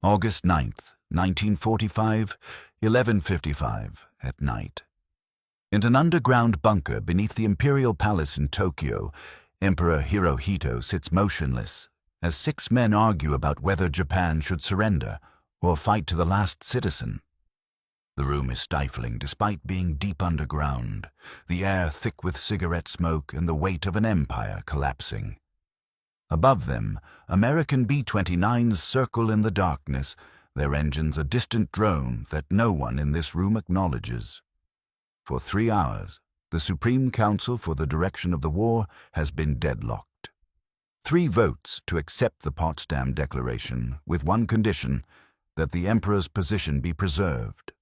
August 9th, 1945, 11:55 at night. In an underground bunker beneath the Imperial Palace in Tokyo, Emperor Hirohito sits motionless as 6 men argue about whether Japan should surrender or fight to the last citizen. The room is stifling despite being deep underground, the air thick with cigarette smoke and the weight of an empire collapsing. Above them, American B-29s circle in the darkness, their engines a distant drone that no one in this room acknowledges. For 3 hours, the Supreme Council for the Direction of the War has been deadlocked. 3 votes to accept the Potsdam Declaration, with one condition, that the Emperor's position be preserved.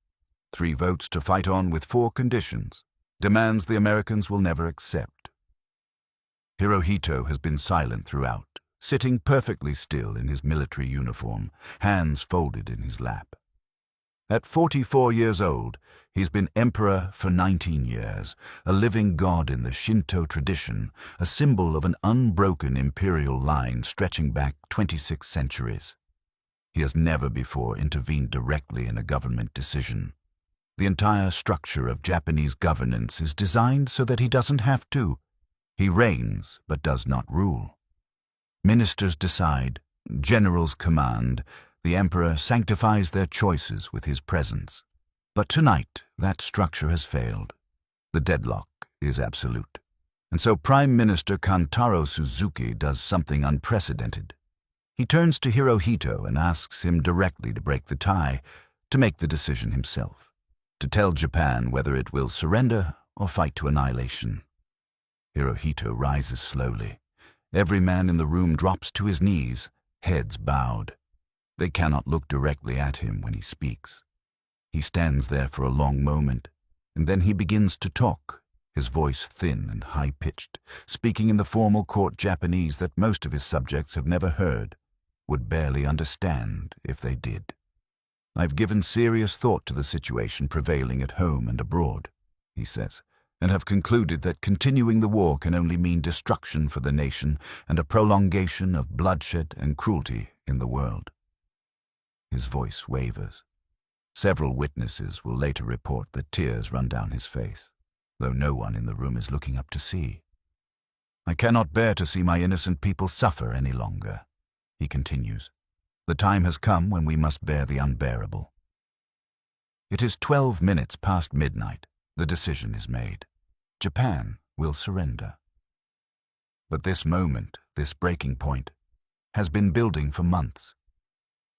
3 votes to fight on with 4 conditions, demands the Americans will never accept. Hirohito has been silent throughout, sitting perfectly still in his military uniform, hands folded in his lap. At 44 years old, he's been emperor for 19 years, a living god in the Shinto tradition, a symbol of an unbroken imperial line stretching back 26 centuries. He has never before intervened directly in a government decision. The entire structure of Japanese governance is designed so that he doesn't have to. He reigns, but does not rule. Ministers decide, generals command, the emperor sanctifies their choices with his presence. But tonight, that structure has failed. The deadlock is absolute. And so Prime Minister Kantaro Suzuki does something unprecedented. He turns to Hirohito and asks him directly to break the tie, to make the decision himself, to tell Japan whether it will surrender or fight to annihilation. Hirohito rises slowly. Every man in the room drops to his knees, heads bowed. They cannot look directly at him when he speaks. He stands there for a long moment, and then he begins to talk, his voice thin and high-pitched, speaking in the formal court Japanese that most of his subjects have never heard, would barely understand if they did. "I've given serious thought to the situation prevailing at home and abroad," he says, "and have concluded that continuing the war can only mean destruction for the nation and a prolongation of bloodshed and cruelty in the world." His voice wavers. Several witnesses will later report that tears run down his face, though no one in the room is looking up to see. "I cannot bear to see my innocent people suffer any longer," he continues. "The time has come when we must bear the unbearable." It is 12 minutes past midnight. The decision is made. Japan will surrender. But this moment, this breaking point, has been building for months.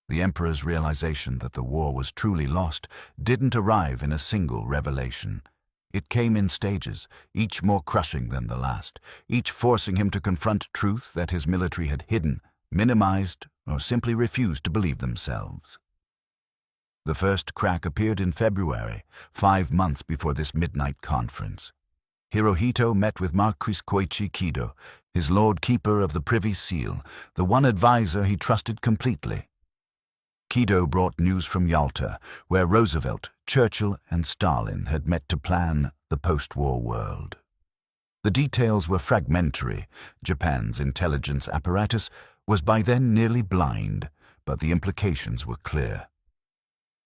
The emperor's realization that the war was truly lost didn't arrive in a single revelation. It came in stages, each more crushing than the last, each forcing him to confront truths that his military had hidden, minimized, or simply refused to believe themselves. The first crack appeared in February, 5 months before this midnight conference. Hirohito met with Marquis Koichi Kido, his Lord Keeper of the Privy Seal, the one advisor he trusted completely. Kido brought news from Yalta, where Roosevelt, Churchill, and Stalin had met to plan the post-war world. The details were fragmentary. Japan's intelligence apparatus was by then nearly blind, but the implications were clear.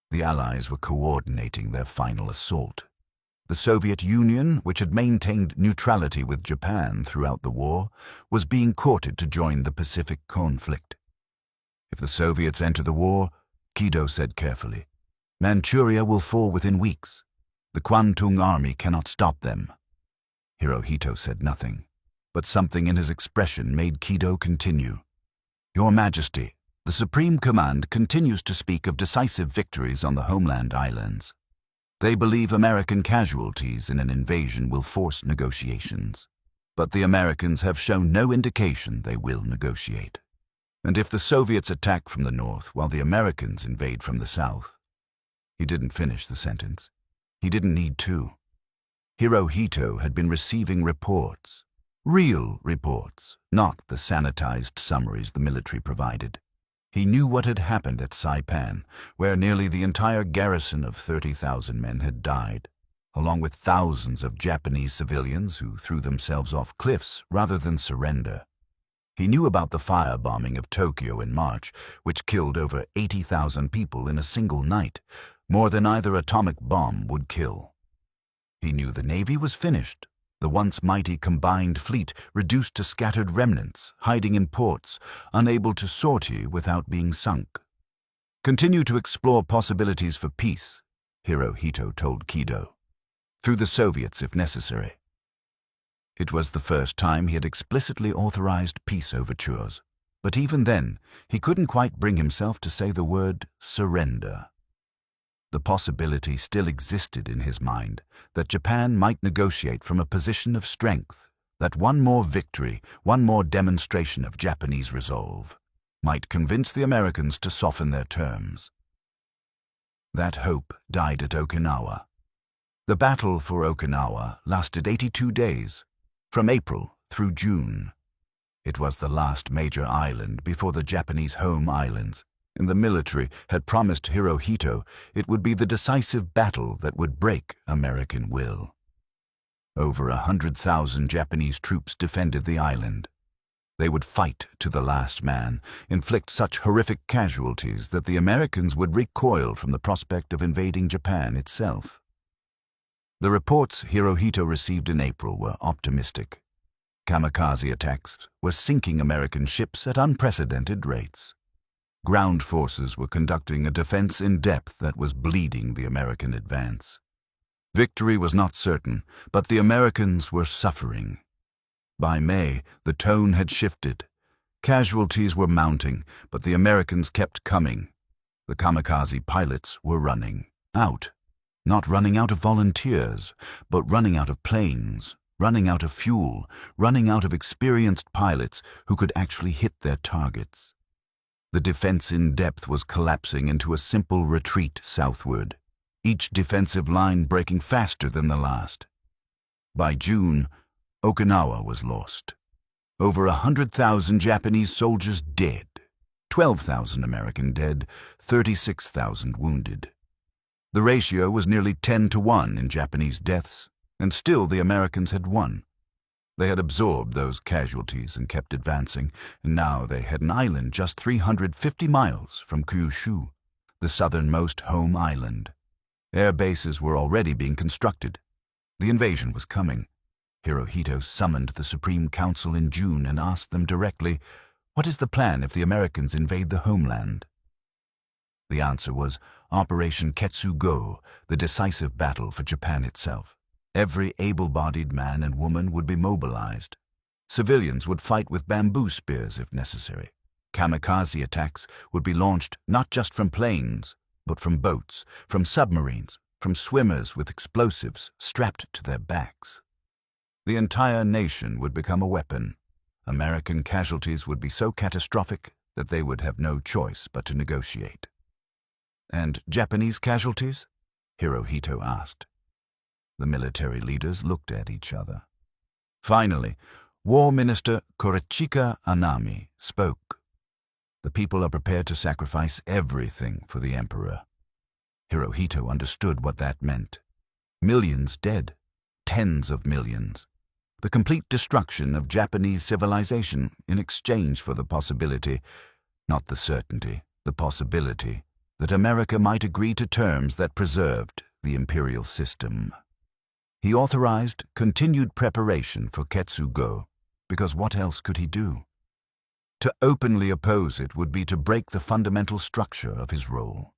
The Allies were coordinating their final assault. The Soviet Union, which had maintained neutrality with Japan throughout the war, was being courted to join the Pacific conflict. If the Soviets enter the war, Kido said carefully, Manchuria will fall within weeks. The Kwantung Army cannot stop them. Hirohito said nothing, but something in his expression made Kido continue. Your Majesty, the Supreme Command continues to speak of decisive victories on the homeland islands. They believe American casualties in an invasion will force negotiations. But the Americans have shown no indication they will negotiate. And if the Soviets attack from the north while the Americans invade from the south... He didn't finish the sentence. He didn't need to. Hirohito had been receiving reports. Real reports, not the sanitized summaries the military provided. He knew what had happened at Saipan, where nearly the entire garrison of 30,000 men had died, along with thousands of Japanese civilians who threw themselves off cliffs rather than surrender. He knew about the firebombing of Tokyo in March, which killed over 80,000 people in a single night, more than either atomic bomb would kill. He knew the Navy was finished, the once mighty combined fleet reduced to scattered remnants, hiding in ports, unable to sortie without being sunk. Continue to explore possibilities for peace, Hirohito told Kido. Through the Soviets if necessary. It was the first time he had explicitly authorized peace overtures, but even then, he couldn't quite bring himself to say the word surrender. The possibility still existed in his mind that Japan might negotiate from a position of strength, that one more victory, one more demonstration of Japanese resolve, might convince the Americans to soften their terms. That hope died at Okinawa. The battle for Okinawa lasted 82 days, from April through June. It was the last major island before the Japanese home islands, and the military had promised Hirohito it would be the decisive battle that would break American will. Over 100,000 Japanese troops defended the island. They would fight to the last man, inflict such horrific casualties that the Americans would recoil from the prospect of invading Japan itself. The reports Hirohito received in April were optimistic. Kamikaze attacks were sinking American ships at unprecedented rates. Ground forces were conducting a defense in depth that was bleeding the American advance. Victory was not certain, but the Americans were suffering. By May, the tone had shifted. Casualties were mounting, but the Americans kept coming. The kamikaze pilots were running out. Not running out of volunteers, but running out of planes, running out of fuel, running out of experienced pilots who could actually hit their targets. The defense in depth was collapsing into a simple retreat southward, each defensive line breaking faster than the last. By June, Okinawa was lost. Over 100,000 Japanese soldiers dead, 12,000 American dead, 36,000 wounded. The ratio was nearly 10-1 in Japanese deaths, and still the Americans had won. They had absorbed those casualties and kept advancing, and now they had an island just 350 miles from Kyushu, the southernmost home island. Air bases were already being constructed. The invasion was coming. Hirohito summoned the Supreme Council in June and asked them directly, "What is the plan if the Americans invade the homeland?" The answer was Operation Ketsugo, the decisive battle for Japan itself. Every able-bodied man and woman would be mobilized. Civilians would fight with bamboo spears if necessary. Kamikaze attacks would be launched not just from planes, but from boats, from submarines, from swimmers with explosives strapped to their backs. The entire nation would become a weapon. American casualties would be so catastrophic that they would have no choice but to negotiate. "And Japanese casualties?" Hirohito asked. The military leaders looked at each other. Finally, War Minister Korechika Anami spoke. "The people are prepared to sacrifice everything for the emperor." Hirohito understood what that meant. Millions dead, tens of millions. The complete destruction of Japanese civilization in exchange for the possibility, not the certainty, the possibility, that America might agree to terms that preserved the imperial system. He authorized continued preparation for Ketsugo, because what else could he do? To openly oppose it would be to break the fundamental structure of his role.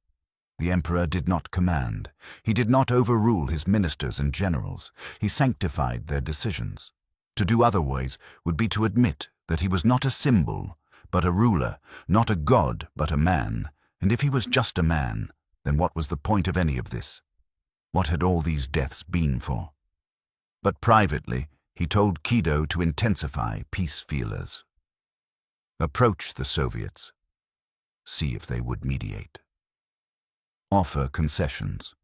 The emperor did not command. He did not overrule his ministers and generals. He sanctified their decisions. To do otherwise would be to admit that he was not a symbol, but a ruler, not a god, but a man. And if he was just a man, then what was the point of any of this? What had all these deaths been for? But privately, he told Kido to intensify peace feelers. Approach the Soviets. See if they would mediate. Offer concessions.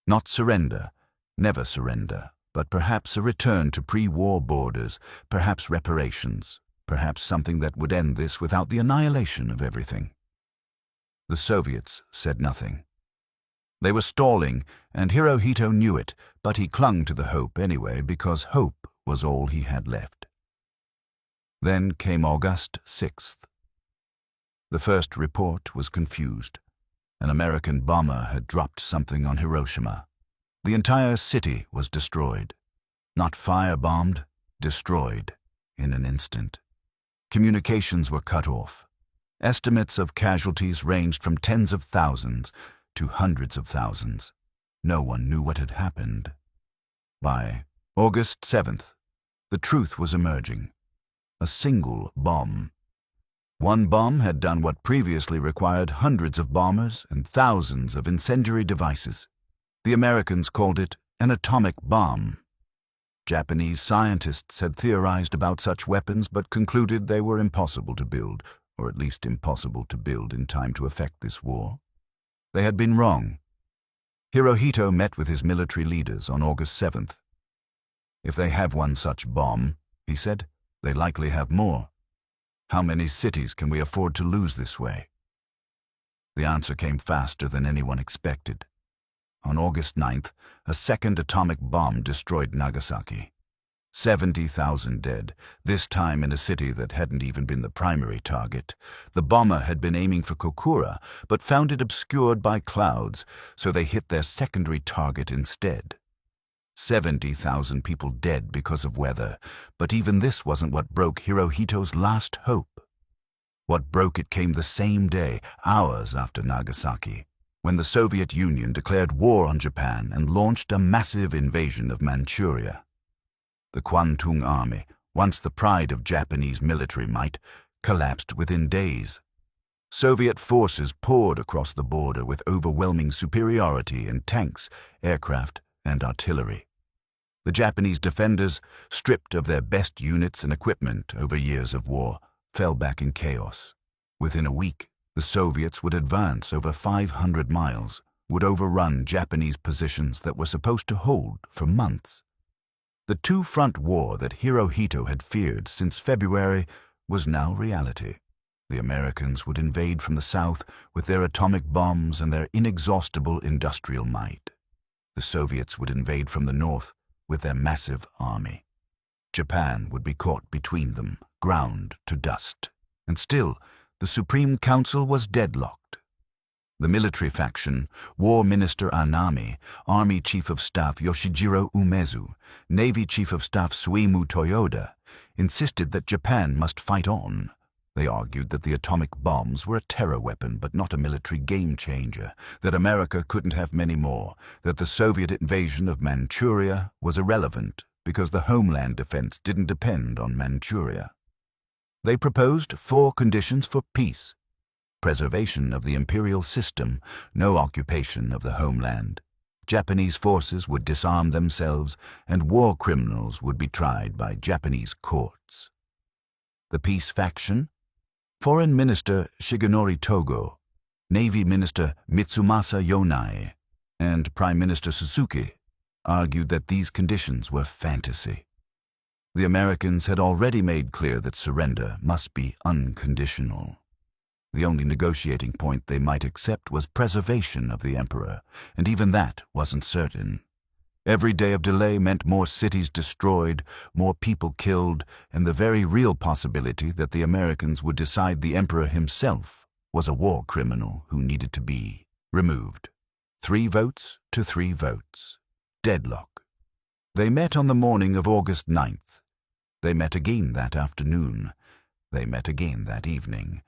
Not surrender, never surrender, but perhaps a return to pre-war borders, perhaps reparations, perhaps something that would end this without the annihilation of everything. The Soviets said nothing. They were stalling, and Hirohito knew it, but he clung to the hope anyway because hope was all he had left. Then came August 6th. The first report was confused. An American bomber had dropped something on Hiroshima. The entire city was destroyed. Not firebombed, destroyed in an instant. Communications were cut off. Estimates of casualties ranged from tens of thousands to hundreds of thousands. No one knew what had happened. By August 7th, the truth was emerging. A single bomb. One bomb had done what previously required hundreds of bombers and thousands of incendiary devices. The Americans called it an atomic bomb. Japanese scientists had theorized about such weapons but concluded they were impossible to build, or at least impossible to build in time to effect this war. They had been wrong. Hirohito met with his military leaders on August 7th. "If they have one such bomb," he said, "they likely have more. How many cities can we afford to lose this way?" The answer came faster than anyone expected. On August 9th, a second atomic bomb destroyed Nagasaki. 70,000 dead, this time in a city that hadn't even been the primary target. The bomber had been aiming for Kokura, but found it obscured by clouds, so they hit their secondary target instead. 70,000 people dead because of weather, but even this wasn't what broke Hirohito's last hope. What broke it came the same day, hours after Nagasaki, when the Soviet Union declared war on Japan and launched a massive invasion of Manchuria. The Kwantung Army, once the pride of Japanese military might, collapsed within days. Soviet forces poured across the border with overwhelming superiority in tanks, aircraft, and artillery. The Japanese defenders, stripped of their best units and equipment over years of war, fell back in chaos. Within a week, the Soviets would advance over 500 miles, would overrun Japanese positions that were supposed to hold for months. The two-front war that Hirohito had feared since February was now reality. The Americans would invade from the south with their atomic bombs and their inexhaustible industrial might. The Soviets would invade from the north with their massive army. Japan would be caught between them, ground to dust. And still, the Supreme Council was deadlocked. The military faction, War Minister Anami, Army Chief of Staff Yoshijiro Umezu, Navy Chief of Staff Suimu Toyoda, insisted that Japan must fight on. They argued that the atomic bombs were a terror weapon but not a military game-changer, that America couldn't have many more, that the Soviet invasion of Manchuria was irrelevant because the homeland defense didn't depend on Manchuria. They proposed 4 conditions for peace: preservation of the imperial system, no occupation of the homeland. Japanese forces would disarm themselves, and war criminals would be tried by Japanese courts. The peace faction: Foreign Minister Shigenori Togo, Navy Minister Mitsumasa Yonai, and Prime Minister Suzuki, argued that these conditions were fantasy. The Americans had already made clear that surrender must be unconditional. The only negotiating point they might accept was preservation of the emperor, and even that wasn't certain. Every day of delay meant more cities destroyed, more people killed, and the very real possibility that the Americans would decide the emperor himself was a war criminal who needed to be removed. 3 votes to 3 votes. Deadlock. They met on the morning of August 9th. They met again that afternoon. They met again that evening.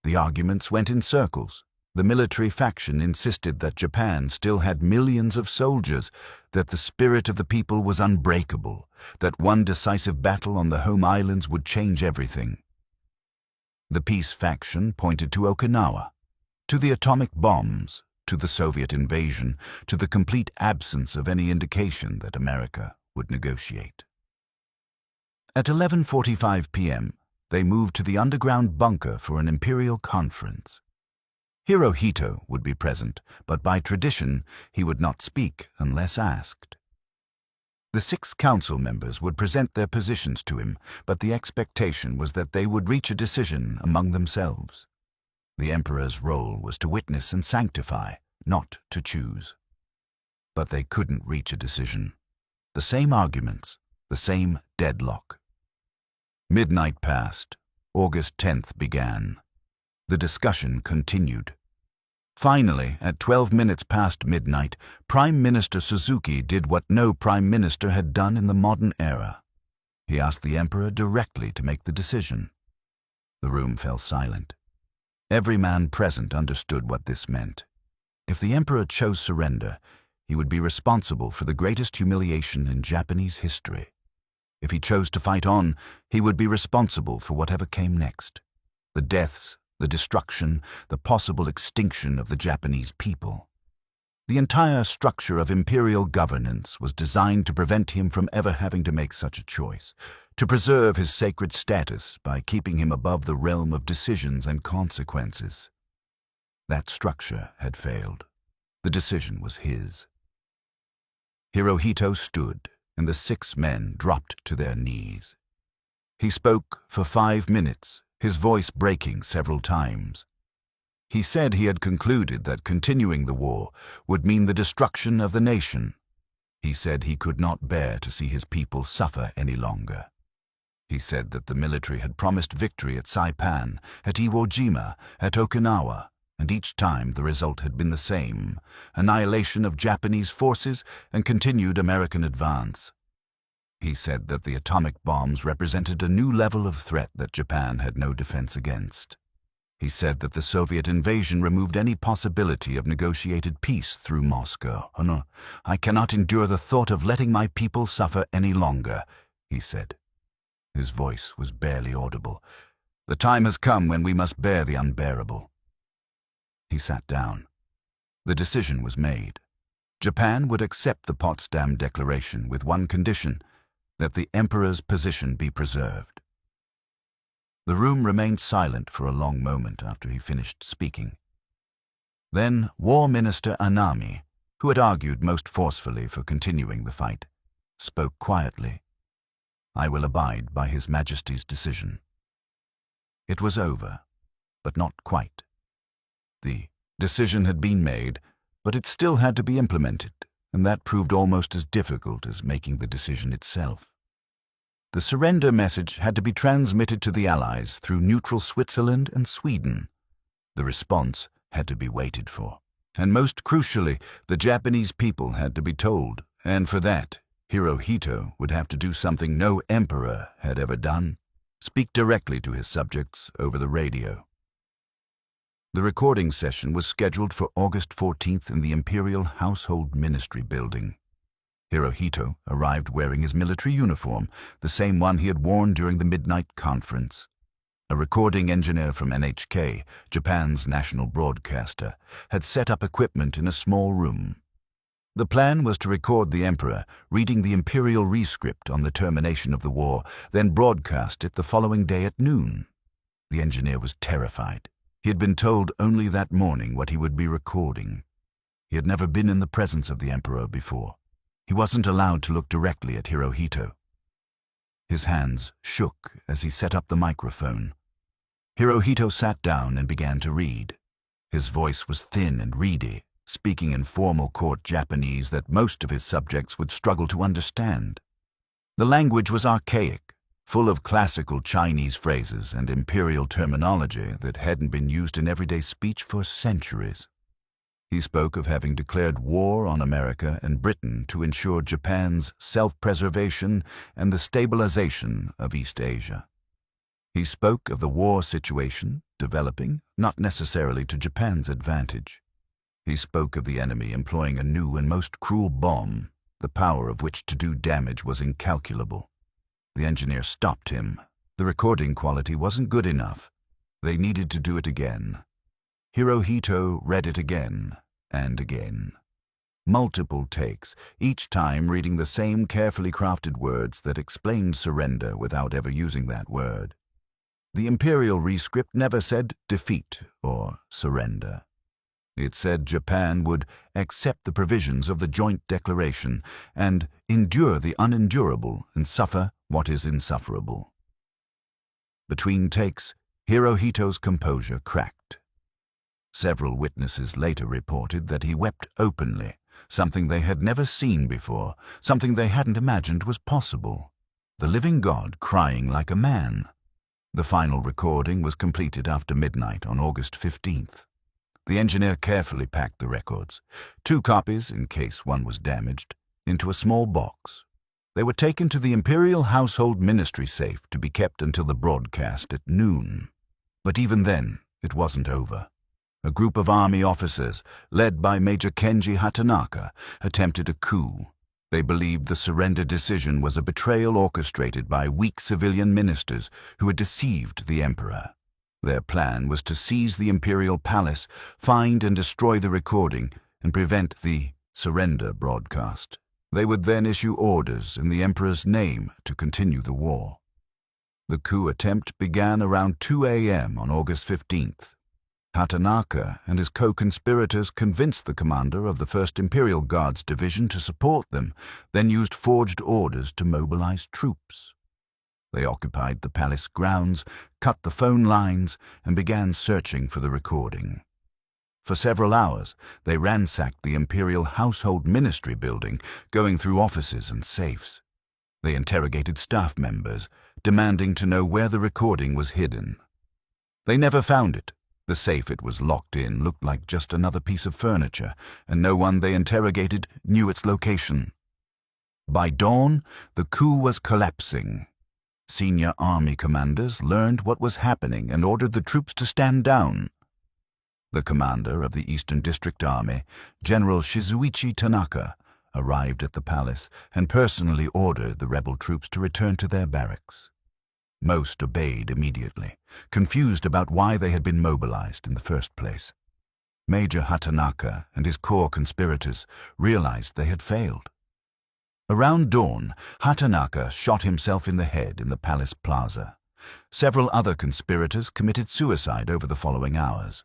The arguments went in circles. The military faction insisted that Japan still had millions of soldiers, that the spirit of the people was unbreakable, that one decisive battle on the home islands would change everything. The peace faction pointed to Okinawa, to the atomic bombs, to the Soviet invasion, to the complete absence of any indication that America would negotiate. At 11:45 p.m., they moved to the underground bunker for an imperial conference. Hirohito would be present, but by tradition, he would not speak unless asked. The 6 council members would present their positions to him, but the expectation was that they would reach a decision among themselves. The emperor's role was to witness and sanctify, not to choose. But they couldn't reach a decision. The same arguments, the same deadlock. Midnight passed. August 10th began. The discussion continued. Finally, at 12 minutes past midnight, Prime Minister Suzuki did what no prime minister had done in the modern era. He asked the emperor directly to make the decision. The room fell silent. Every man present understood what this meant. If the emperor chose surrender, he would be responsible for the greatest humiliation in Japanese history. If he chose to fight on, he would be responsible for whatever came next. The deaths, the destruction, the possible extinction of the Japanese people. The entire structure of imperial governance was designed to prevent him from ever having to make such a choice, to preserve his sacred status by keeping him above the realm of decisions and consequences. That structure had failed. The decision was his. Hirohito stood, and the 6 men dropped to their knees. He spoke for 5 minutes, his voice breaking several times. He said he had concluded that continuing the war would mean the destruction of the nation. He said he could not bear to see his people suffer any longer. He said that the military had promised victory at Saipan, at Iwo Jima, at Okinawa, and each time the result had been the same: annihilation of Japanese forces and continued American advance. He said that the atomic bombs represented a new level of threat that Japan had no defense against. He said that the Soviet invasion removed any possibility of negotiated peace through Moscow. "Oh no, I cannot endure the thought of letting my people suffer any longer," he said. His voice was barely audible. "The time has come when we must bear the unbearable." He sat down. The decision was made. Japan would accept the Potsdam Declaration with one condition: that the emperor's position be preserved. The room remained silent for a long moment after he finished speaking. Then War Minister Anami, who had argued most forcefully for continuing the fight, spoke quietly. "I will abide by His Majesty's decision." It was over, but not quite. The decision had been made, but it still had to be implemented, and that proved almost as difficult as making the decision itself. The surrender message had to be transmitted to the Allies through neutral Switzerland and Sweden. The response had to be waited for. And most crucially, the Japanese people had to be told, and for that, Hirohito would have to do something no emperor had ever done: speak directly to his subjects over the radio. The recording session was scheduled for August 14th in the Imperial Household Ministry building. Hirohito arrived wearing his military uniform, the same one he had worn during the midnight conference. A recording engineer from NHK, Japan's national broadcaster, had set up equipment in a small room. The plan was to record the emperor reading the imperial rescript on the termination of the war, then broadcast it the following day at noon. The engineer was terrified. He had been told only that morning what he would be recording. He had never been in the presence of the emperor before. He wasn't allowed to look directly at Hirohito. His hands shook as he set up the microphone. Hirohito sat down and began to read. His voice was thin and reedy, speaking in formal court Japanese that most of his subjects would struggle to understand. The language was archaic, full of classical Chinese phrases and imperial terminology that hadn't been used in everyday speech for centuries. He spoke of having declared war on America and Britain to ensure Japan's self-preservation and the stabilization of East Asia. He spoke of the war situation developing, not necessarily to Japan's advantage. He spoke of the enemy employing a new and most cruel bomb, the power of which to do damage was incalculable. The engineer stopped him. The recording quality wasn't good enough. They needed to do it again. Hirohito read it again and again. Multiple takes, each time reading the same carefully crafted words that explained surrender without ever using that word. The imperial rescript never said defeat or surrender. It said Japan would accept the provisions of the joint declaration and endure the unendurable and suffer what is insufferable. Between takes, Hirohito's composure cracked. Several witnesses later reported that he wept openly, something they had never seen before, something they hadn't imagined was possible. the living God crying like a man. The final recording was completed after midnight on August 15th. The engineer carefully packed the records, 2 copies, in case one was damaged, into a small box. They were taken to the Imperial Household Ministry safe to be kept until the broadcast at noon. But even then, it wasn't over. A group of army officers, led by Major Kenji Hatanaka, attempted a coup. They believed the surrender decision was a betrayal orchestrated by weak civilian ministers who had deceived the emperor. Their plan was to seize the imperial palace, find and destroy the recording, and prevent the surrender broadcast. They would then issue orders in the emperor's name to continue the war. The coup attempt began around 2 a.m. on August 15th. Hatanaka and his co-conspirators convinced the commander of the 1st Imperial Guards Division to support them, then used forged orders to mobilize troops. They occupied the palace grounds, cut the phone lines, and began searching for the recording. For several hours, they ransacked the Imperial Household Ministry building, going through offices and safes. They interrogated staff members, demanding to know where the recording was hidden. They never found it. The safe it was locked in looked like just another piece of furniture, and no one they interrogated knew its location. By dawn, the coup was collapsing. Senior army commanders learned what was happening and ordered the troops to stand down. The commander of the Eastern District Army, General Shizuichi Tanaka, arrived at the palace and personally ordered the rebel troops to return to their barracks. Most obeyed immediately, confused about why they had been mobilized in the first place. Major Hatanaka and his core conspirators realized they had failed. Around dawn, Hatanaka shot himself in the head in the palace plaza. Several other conspirators committed suicide over the following hours.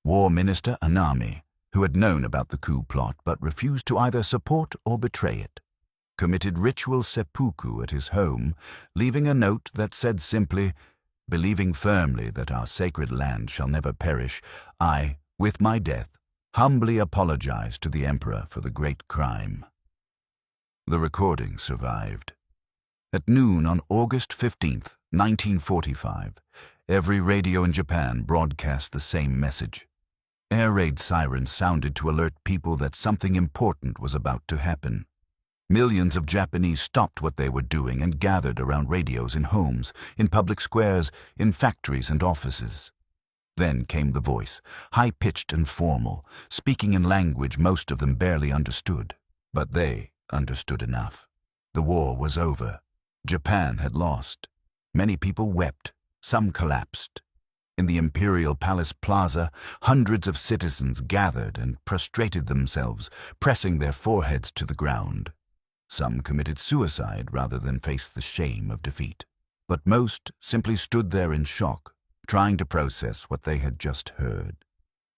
War Minister Anami, who had known about the coup plot but refused to either support or betray it, committed ritual seppuku at his home, leaving a note that said simply, "Believing firmly that our sacred land shall never perish, I, with my death, humbly apologize to the emperor for the great crime." The recording survived. At noon on August 15th, 1945, every radio in Japan broadcast the same message. Air raid sirens sounded to alert people that something important was about to happen. Millions of Japanese stopped what they were doing and gathered around radios in homes, in public squares, in factories and offices. Then came the voice, high-pitched and formal, speaking in language most of them barely understood. But they understood enough. The war was over. Japan had lost. Many people wept. Some collapsed. In the Imperial Palace Plaza, hundreds of citizens gathered and prostrated themselves, pressing their foreheads to the ground. Some committed suicide rather than face the shame of defeat. But most simply stood there in shock, trying to process what they had just heard.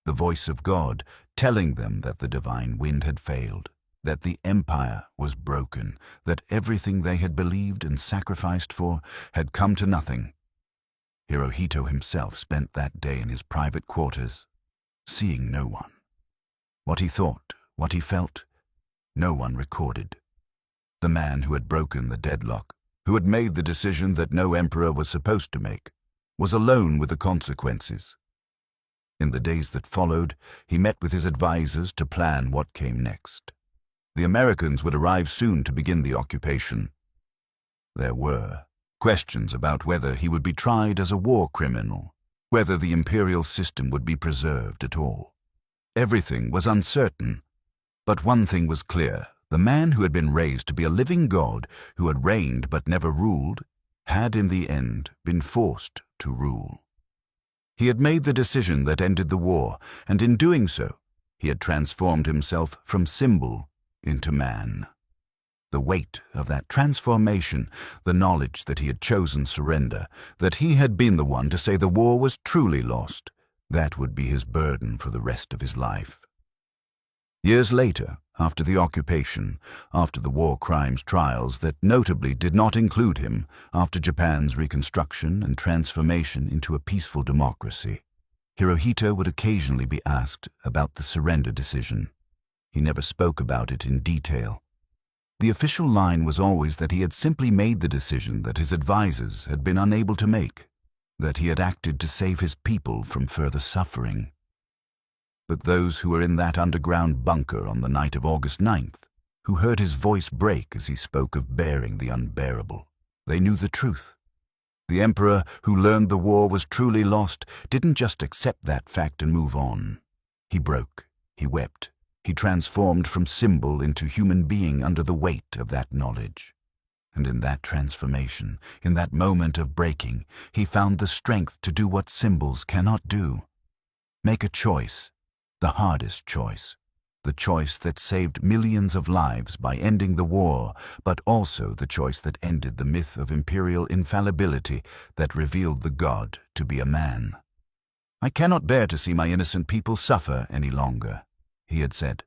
The voice of God telling them that the divine wind had failed, that the empire was broken, that everything they had believed and sacrificed for had come to nothing. Hirohito himself spent that day in his private quarters, seeing no one. What he thought, what he felt, no one recorded. The man who had broken the deadlock, who had made the decision that no emperor was supposed to make, was alone with the consequences. In the days that followed, he met with his advisors to plan what came next. The Americans would arrive soon to begin the occupation. There were questions about whether he would be tried as a war criminal, whether the imperial system would be preserved at all. Everything was uncertain, but one thing was clear. The man who had been raised to be a living god, who had reigned but never ruled, had in the end been forced to rule. He had made the decision that ended the war, and in doing so, he had transformed himself from symbol into man. The weight of that transformation, the knowledge that he had chosen surrender, that he had been the one to say the war was truly lost, that would be his burden for the rest of his life. Years later, after the occupation, after the war crimes trials that notably did not include him, after Japan's reconstruction and transformation into a peaceful democracy, Hirohito would occasionally be asked about the surrender decision. He never spoke about it in detail. The official line was always that he had simply made the decision that his advisors had been unable to make, that he had acted to save his people from further suffering. But those who were in that underground bunker on the night of August 9th, who heard his voice break as he spoke of bearing the unbearable, they knew the truth. The emperor who learned the war was truly lost didn't just accept that fact and move on. He broke, he wept, he transformed from symbol into human being under the weight of that knowledge. And in that transformation, in that moment of breaking, he found the strength to do what symbols cannot do. Make a choice, the hardest choice, the choice that saved millions of lives by ending the war, but also the choice that ended the myth of imperial infallibility that revealed the god to be a man. "I cannot bear to see my innocent people suffer any longer," he had said.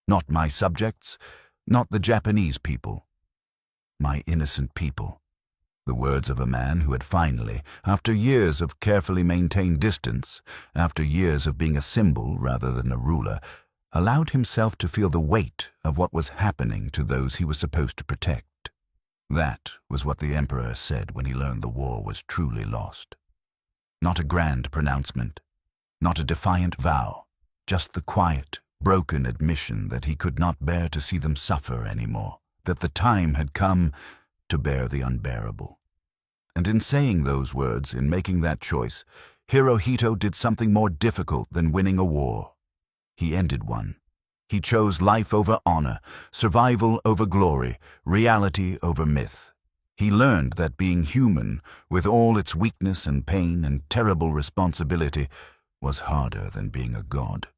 "Not my subjects, not the Japanese people. My innocent people." The words of a man who had finally, after years of carefully maintained distance, after years of being a symbol rather than a ruler, allowed himself to feel the weight of what was happening to those he was supposed to protect. That was what the emperor said when he learned the war was truly lost. Not a grand pronouncement, not a defiant vow, just the quiet, broken admission that he could not bear to see them suffer anymore, that the time had come to bear the unbearable. And in saying those words, in making that choice, Hirohito did something more difficult than winning a war. He ended one. He chose life over honor, survival over glory, reality over myth. He learned that being human, with all its weakness and pain and terrible responsibility, was harder than being a god.